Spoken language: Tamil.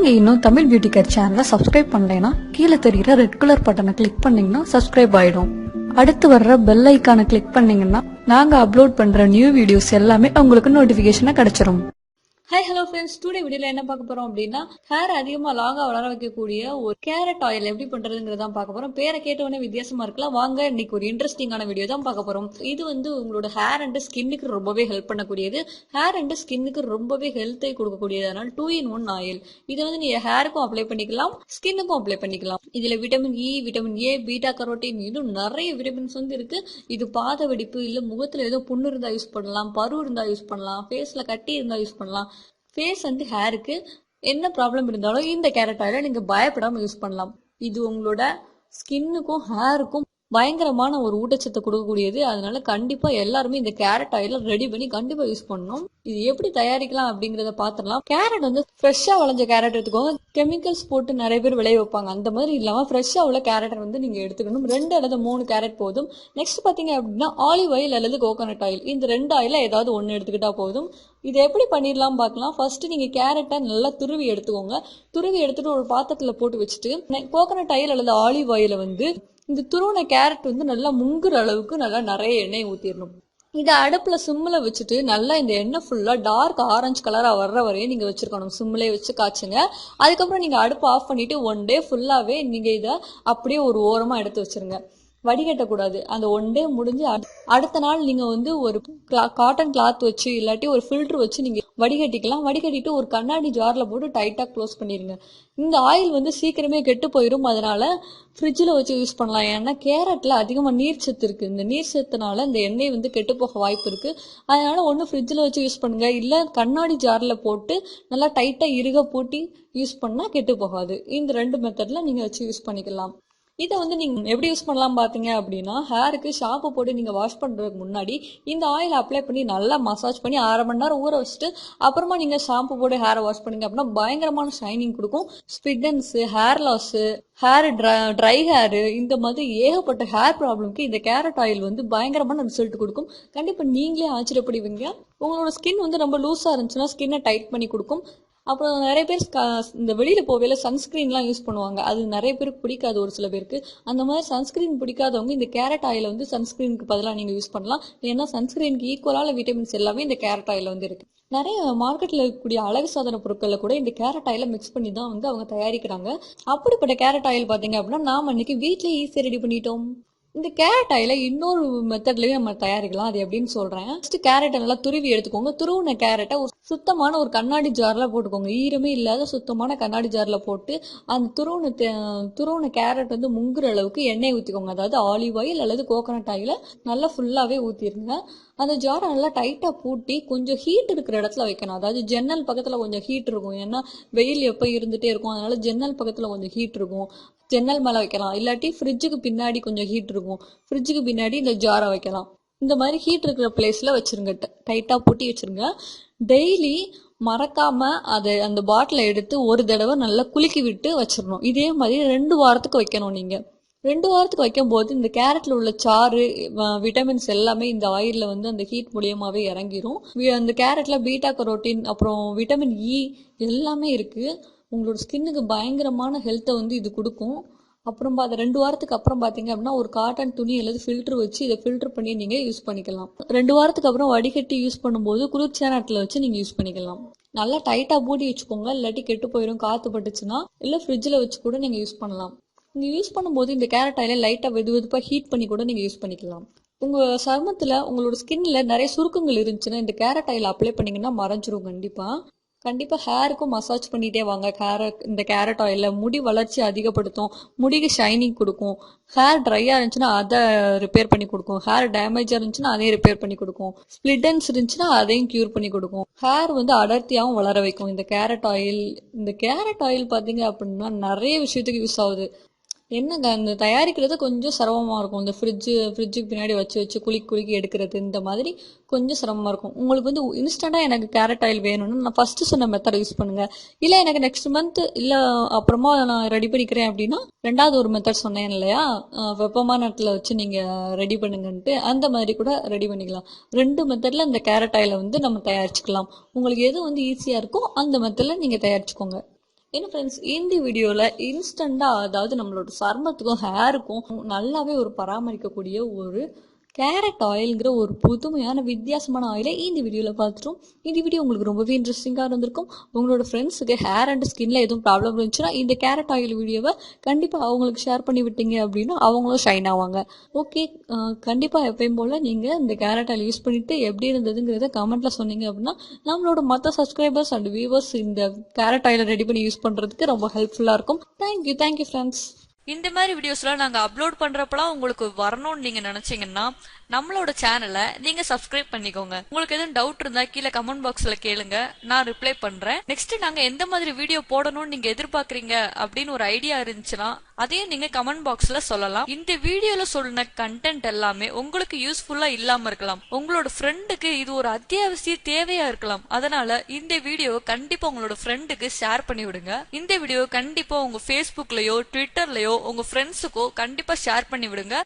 நீங்க இன்னும் தமிழ் பியூட்டி கேர் சேனலை சப்ஸ்கிரைப் பண்ணலைன்னா கீழே தெரியுற ரெட் கலர் பட்டனை கிளிக் பண்ணீங்கன்னா சப்ஸ்கிரைப் ஆயிடும். அடுத்து வர்ற பெல் ஐக்கானை கிளிக் பண்ணீங்கன்னா நாங்க அப்லோட் பண்ற நியூ வீடியோஸ் எல்லாமே உங்களுக்கு நோட்டிபிகேஷனா கிடைச்சிரும். ஹாய் ஹலோ ஃப்ரெண்ட்ஸ், டுடே வீடியோல என்ன பார்க்க போறோம் அப்படின்னா ஹேர் அதிகமாக லாங்கா வளர வைக்கக்கூடிய ஒரு கேரட் ஆயில் எப்படி பண்றதுங்கிறதான் பார்க்க போறோம். பேரை கேட்டவொடனே வித்தியாசமா இருக்கலாம். வாங்க இன்னைக்கு ஒரு இன்ட்ரெஸ்டிங்கான வீடியோ தான் பார்க்க போறோம். இது உங்களோட ஹேர் அண்ட் ஸ்கின்னுக்கு ரொம்பவே ஹெல்ப் பண்ணக்கூடியது. ஹேர் அண்ட் ஸ்கின்னுக்கு ரொம்பவே ஹெல்த்தை கொடுக்கக்கூடியதுனால 2-in-1 ஆயில். இதை நீங்க ஹேருக்கும் அப்ளை பண்ணிக்கலாம், ஸ்கின்னுக்கும் அப்ளை பண்ணிக்கலாம். இதுல vitamin E, vitamin A, beta carotene, இன்னும் நிறைய விட்டமின்ஸ் இருக்கு. இது பாத வெடிப்பு இல்ல முகத்துல ஏதோ புண்ணு இருந்தா யூஸ் பண்ணலாம், பரு இருந்தா யூஸ் பண்ணலாம், ஃபேஸ்ல கட்டி இருந்தா யூஸ் பண்ணலாம். ஃபேஸ் அண்ட் ஹேருக்கு என்ன ப்ராப்ளம் இருந்தாலும் இந்த கேரட் ஆயிலை நீங்க பயப்படாம யூஸ் பண்ணலாம். இது உங்களோட ஸ்கின்னுக்கும் ஹேருக்கும் பயங்கரமான ஒரு ஊட்டச்சத்தை கொடுக்கக்கூடியது. அதனால கண்டிப்பா எல்லாருமே இந்த கேரட் ஆயில ரெடி பண்ணி கண்டிப்பா யூஸ் பண்ணணும். இது எப்படி தயாரிக்கலாம் அப்படிங்கறத பாத்திரலாம். கேரட் ஃப்ரெஷ்ஷா விளைஞ்ச கேரட் எடுத்துக்கோங்க. கெமிக்கல்ஸ் போட்டு நிறைய பேர் விளைய வைப்பாங்க, அந்த மாதிரி இல்லாம ஃப்ரெஷ்ஷா உள்ள கேரட்டை நீங்க எடுத்துக்கணும். 2 அல்லது 3 கேரட் போதும். நெக்ஸ்ட் பாத்தீங்க அப்படின்னா ஆலிவ் ஆயில் அல்லது கோகோனட் ஆயில், இந்த 2 ஆயில ஏதாவது ஒண்ணு எடுத்துக்கிட்டா போதும். இதை எப்படி பண்ணிடலாம் பார்க்கலாம். ஃபர்ஸ்ட் நீங்க கேரட்டை நல்லா துருவி எடுத்துக்கோங்க. துருவி எடுத்துட்டு ஒரு பாத்திரத்துல போட்டு வச்சுட்டு கோகோனட் ஆயில் அல்லது ஆலிவ் ஆயில இந்த துருவன கேரட் நல்லா முங்குற அளவுக்கு நல்லா நிறைய எண்ணெய் ஊத்திடணும். இதை அடுப்புல சிம்ல வச்சுட்டு நல்லா இந்த எண்ணெய் ஃபுல்லா டார்க் ஆரஞ்சு கலரா வர்ற வரையும் நீங்க வச்சிருக்கணும். சிம்லே வச்சு காய்ச்சுங்க. அதுக்கப்புறம் நீங்க அடுப்பு ஆஃப் பண்ணிட்டு 1 டே ஃபுல்லாவே நீங்க இதை அப்படியே ஒரு ஓரமா எடுத்து வச்சிருங்க. வடிகட்டக்கூடாது. அந்த 1 டே முடிஞ்சு அடுத்த நாள் நீங்க ஒரு காட்டன் கிளாத் வச்சு இல்லாட்டி ஒரு ஃபில்டர் வச்சு நீங்க வடிகட்டிக்கலாம். வடிகட்டிட்டு ஒரு கண்ணாடி ஜார்ல போட்டு டைட்டா க்ளோஸ் பண்ணிருங்க. இந்த ஆயில் சீக்கிரமே கெட்டு போயிடும். அதனால ஃப்ரிட்ஜில் வச்சு யூஸ் பண்ணலாம். ஏன்னா கேரட்ல அதிகமா நீர் சத்து இருக்கு. இந்த நீர் சத்துனால இந்த எண்ணெய் கெட்டு போக வாய்ப்பு இருக்கு. அதனால ஒண்ணு ஃப்ரிட்ஜில் வச்சு யூஸ் பண்ணுங்க, இல்ல கண்ணாடி ஜார்ல போட்டு நல்லா டைட்டா இறுக பூட்டி யூஸ் பண்ணா கெட்டு போகாது. இந்த 2 மெத்தட்ல நீங்க வச்சு யூஸ் பண்ணிக்கலாம். இதை நீங்க எப்படி யூஸ் பண்ணலாம் பாத்தீங்க அப்படின்னா, ஹேருக்கு ஷாம்பு போட்டு நீங்க வாஷ் பண்றதுக்கு முன்னாடி இந்த ஆயில் அப்ளை பண்ணி நல்லா மசாஜ் பண்ணி 1/2 மணி நேரம் ஊற வச்சுட்டு அப்புறமா நீங்க ஷாம்பு போட்டு ஹேரை வாஷ் பண்ணீங்க அப்படின்னா பயங்கரமான ஷைனிங் கொடுக்கும். Split ends, hair loss, hair dry hair, இந்த மாதிரி ஏகப்பட்ட ஹேர் ப்ராப்ளம்க்கு இந்த கேரட் ஆயில் பயங்கரமான ரிசல்ட் கொடுக்கும். கண்டிப்பா நீங்களே ஆச்சரியப்படுவீங்க. உங்களோட ஸ்கின் ரொம்ப லூஸா இருந்துச்சுன்னா ஸ்கின்னை டைட் பண்ணி கொடுக்கும். அப்புறம் நிறைய பேர் இந்த வெளியில போவேல சன்ஸ்கிரீன்லாம் யூஸ் பண்ணுவாங்க. அது நிறைய பேருக்கு பிடிக்காது, ஒரு சில பேருக்கு. அந்த மாதிரி சன்ஸ்கிரீன் பிடிக்காதவங்க இந்த கேரட் ஆயில சன்ஸ்கிரீனுக்கு பதிலாக நீங்க யூஸ் பண்ணலாம். ஏன்னா சன்ஸ்கிரீனுக்கு ஈக்குவலான விட்டமின்ஸ் எல்லாமே இந்த கேரட் ஆயில இருக்கு. நிறைய மார்க்கெட்ல இருக்கக்கூடிய அழகு சாதன பொருட்கள்ல கூட இந்த கேரட் ஆயில மிக்ஸ் பண்ணி தான் அவங்க தயாரிக்கிறாங்க. அப்படிப்பட்ட கேரட் ஆயில் பாத்தீங்க அப்படின்னா நாம இன்னைக்கு வீட்லயே ஈஸியா ரெடி பண்ணிட்டோம். இந்த கேரட் ஆயில இன்னொரு மெத்தட்லயும் நம்ம தயாரிக்கலாம். அது எப்படின்னு சொல்றேன். ஃபர்ஸ்ட் கேரட்டை நல்லா துருவி எடுத்துக்கோங்க. துருவின கேரட்டை ஒரு சுத்தமான ஒரு கண்ணாடி ஜார்ல போட்டுக்கோங்க. ஈரமே இல்லாத சுத்தமான கண்ணாடி ஜார்ல போட்டு அந்த துருவின கேரட் முங்குற அளவுக்கு எண்ணெய் ஊத்திக்கோங்க. அதாவது ஆலிவ் ஆயில் அல்லது கோகோனட் ஆயில நல்லா ஃபுல்லாவே ஊத்திருங்க. அந்த ஜாரை நல்லா டைட்டா பூட்டி கொஞ்சம் ஹீட் இருக்கிற இடத்துல வைக்கணும். அதாவது ஜன்னல் பக்கத்துல கொஞ்சம் ஹீட் இருக்கும். ஏன்னா வெயில் எப்ப இருந்துட்டே இருக்கும். அதனால ஜன்னல் பக்கத்துல கொஞ்சம் ஹீட் இருக்கும். ஜன்னல் மேல வைக்கலாம். இல்லாட்டி ஃப்ரிட்ஜுக்கு பின்னாடி கொஞ்சம் ஹீட் இருக்கும். ஃப்ரிட்ஜுக்கு பின்னாடி இந்த ஜாரை வைக்கலாம். இந்த மாதிரி ஹீட் இருக்கிற பிளேஸ்ல வச்சிருங்க. டைட்டா பூட்டி வச்சிருங்க. டெய்லி மறக்காம அந்த பாட்டில எடுத்து ஒரு தடவை நல்லா குலுக்கி விட்டு வச்சிடணும். இதே மாதிரி 2 வாரத்துக்கு வைக்கணும். நீங்க 2 வாரத்துக்கு வைக்கும் போது இந்த கேரட்ல உள்ள சாறு, விட்டமின்ஸ் எல்லாமே இந்த ஆயில்ல அந்த ஹீட் மூலியமாவே இறங்கிரும். அந்த கேரட்ல பீட்டா கரோட்டின் அப்புறம் விட்டமின் இ எல்லாமே இருக்கு. உங்களோட ஸ்கின்னுக்கு பயங்கரமான ஹெல்த்தை இது கொடுக்கும். அப்புறம் 2 வாரத்துக்கு அப்புறம் பாத்தீங்க அப்படின்னா ஒரு காட்டன் துணி அல்லது ஃபில்டர் வச்சு இதை ஃபில்டர் பண்ணி நீங்க யூஸ் பண்ணிக்கலாம். 2 வாரத்துக்கு அப்புறம் வடிகட்டி யூஸ் பண்ணும்போது குளிர்ச்சியான இடத்துல வச்சு நீங்க யூஸ் பண்ணிக்கலாம். நல்லா டைட்டா பூட்டி வச்சுக்கோங்க, இல்லாட்டி கெட்டு போயிடும். காத்து பட்டுச்சுன்னா இல்ல ஃப்ரிட்ஜ்ல வச்சு கூட நீங்க யூஸ் பண்ணலாம். நீங்க யூஸ் பண்ணும்போது இந்த கேரட் ஆயில லைட்டா வெதுவெதுப்பா ஹீட் பண்ணி கூட நீங்க யூஸ் பண்ணிக்கலாம். உங்க சருமத்துல உங்களோட ஸ்கின்ல நிறைய சுருக்கங்கள் இருந்துச்சுன்னா இந்த கேரட் ஆயில் அப்ளை பண்ணீங்கன்னா மறைஞ்சிரும். கண்டிப்பா ஹேருக்கும் மசாஜ் பண்ணிட்டே வாங்க. இந்த கேரட் ஆயில முடி வளர்ச்சி அதிகப்படுத்தும், முடிக்கு ஷைனிங் கொடுக்கும். ஹேர் ட்ரையா இருந்துச்சுன்னா அதை ரிப்பேர் பண்ணி கொடுக்கும். ஹேர் டேமேஜா இருந்துச்சுன்னா அதையும் ரிப்பேர் பண்ணி கொடுக்கும். ஸ்பிளிட்டன்ஸ் இருந்துச்சுன்னா அதையும் கியூர் பண்ணி கொடுக்கும். ஹேர் அடர்த்தியாவும் வளர வைக்கும் இந்த கேரட் ஆயில். இந்த கேரட் ஆயில் பாத்தீங்க அப்படின்னா நிறைய விஷயத்துக்கு யூஸ் ஆகுது. என்னங்க இந்த தயாரிக்கிறது கொஞ்சம் சிரமமா இருக்கும். இந்த ஃப்ரிட்ஜுக்கு பின்னாடி வச்சு குலுக்கி எடுக்கிறது இந்த மாதிரி கொஞ்சம் சிரமமா இருக்கும். உங்களுக்கு இன்ஸ்டண்டா எனக்கு கேரட் ஆயில் வேணும்னு நான் ஃபர்ஸ்ட் சொன்ன மெத்தட் யூஸ் பண்ணுங்க. இல்ல எனக்கு நெக்ஸ்ட் மந்த் இல்ல அப்புறமா நான் ரெடி பண்ணிக்கிறேன் அப்படின்னா 2வது ஒரு மெத்தட் சொன்னேன் இல்லையா, வெப்பமான இடத்துல வச்சு நீங்க ரெடி பண்ணுங்கன்ட்டு, அந்த மாதிரி கூட ரெடி பண்ணிக்கலாம். 2 மெத்தட்ல இந்த கேரட் ஆயில நம்ம தயாரிச்சுக்கலாம். உங்களுக்கு எது ஈஸியா இருக்கோ அந்த மெத்தட்ல நீங்க தயாரிச்சுக்கோங்க. ஏன்னா ஃப்ரெண்ட்ஸ் இந்த வீடியோல இன்ஸ்டண்டா, அதாவது நம்மளோட சருமத்துக்கும் ஹேருக்கும் நல்லாவே ஒரு பராமரிக்கக்கூடிய ஒரு கேரட் ஆயில்ங்கிற ஒரு புதுமையான வித்தியாசமான ஆயிலை இந்த வீடியோவில் பார்த்துட்டோம். இந்த வீடியோ உங்களுக்கு ரொம்பவே இன்ட்ரெஸ்டிங்காக இருந்திருக்கும். உங்களோட ஃப்ரெண்ட்ஸுக்கு ஹேர் அண்ட் ஸ்கின்ல எதுவும் ப்ராப்ளம் இருந்துச்சுன்னா இந்த கேரட் ஆயில் வீடியோவை கண்டிப்பாக அவங்களுக்கு ஷேர் பண்ணி விட்டீங்க அப்படின்னா அவங்களும் ஷைன் ஆவாங்க. ஓகே, கண்டிப்பாக எப்பயும் போல் நீங்கள் இந்த கேரட் ஆயில் யூஸ் பண்ணிட்டு எப்படி இருந்ததுங்கிறத கமெண்ட்ல சொன்னீங்க அப்படின்னா நம்மளோட மற்ற சப்ஸ்கிரைபர்ஸ் அண்ட் வியூவர்ஸ் இந்த கேரட் ஆயிலை ரெடி பண்ணி யூஸ் பண்ணுறதுக்கு ரொம்ப ஹெல்ப்ஃபுல்லாக இருக்கும். Thank you friends. இந்த மாதிரி வீடியோஸ்லாம் நாங்க அப்லோட் பண்றப்பலாம் உங்களுக்கு வரணும்னு நீங்க நினைச்சீங்கன்னா நம்மளோட சேனலை நீங்க சப்ஸ்கிரைப் பண்ணிக்கோங்க. உங்களுக்கு எதுவும் டவுட் இருந்தா கீழே கமெண்ட் பாக்ஸ்ல கேளுங்க, நான் ரிப்ளை பண்றேன். நெக்ஸ்ட் நாங்க எந்த மாதிரி வீடியோ போடணும்னு நீங்க எதிர்பார்க்கறீங்க அப்படின்னு ஒரு ஐடியா இருந்துச்சுன்னா அதையும் நீங்க கமெண்ட் பாக்ஸ்ல சொல்லலாம். இந்த வீடியோல சொன்ன கண்டென்ட் எல்லாமே உங்களுக்கு யூஸ்ஃபுல்லா இல்லாம இருக்கலாம், உங்களோட ஃப்ரெண்டுக்கு இது ஒரு அத்தியாவசிய தேவையா இருக்கலாம். அதனால இந்த வீடியோ கண்டிப்பா உங்களோட ஃப்ரெண்டுக்கு ஷேர் பண்ணி விடுங்க. இந்த வீடியோ கண்டிப்பா உங்க ஃபேஸ்புக்லயோ ட்விட்டர்லயோ உங்க ஃப்ரெண்ட்ஸுக்கோ கண்டிப்பா ஷேர் பண்ணி விடுங்க.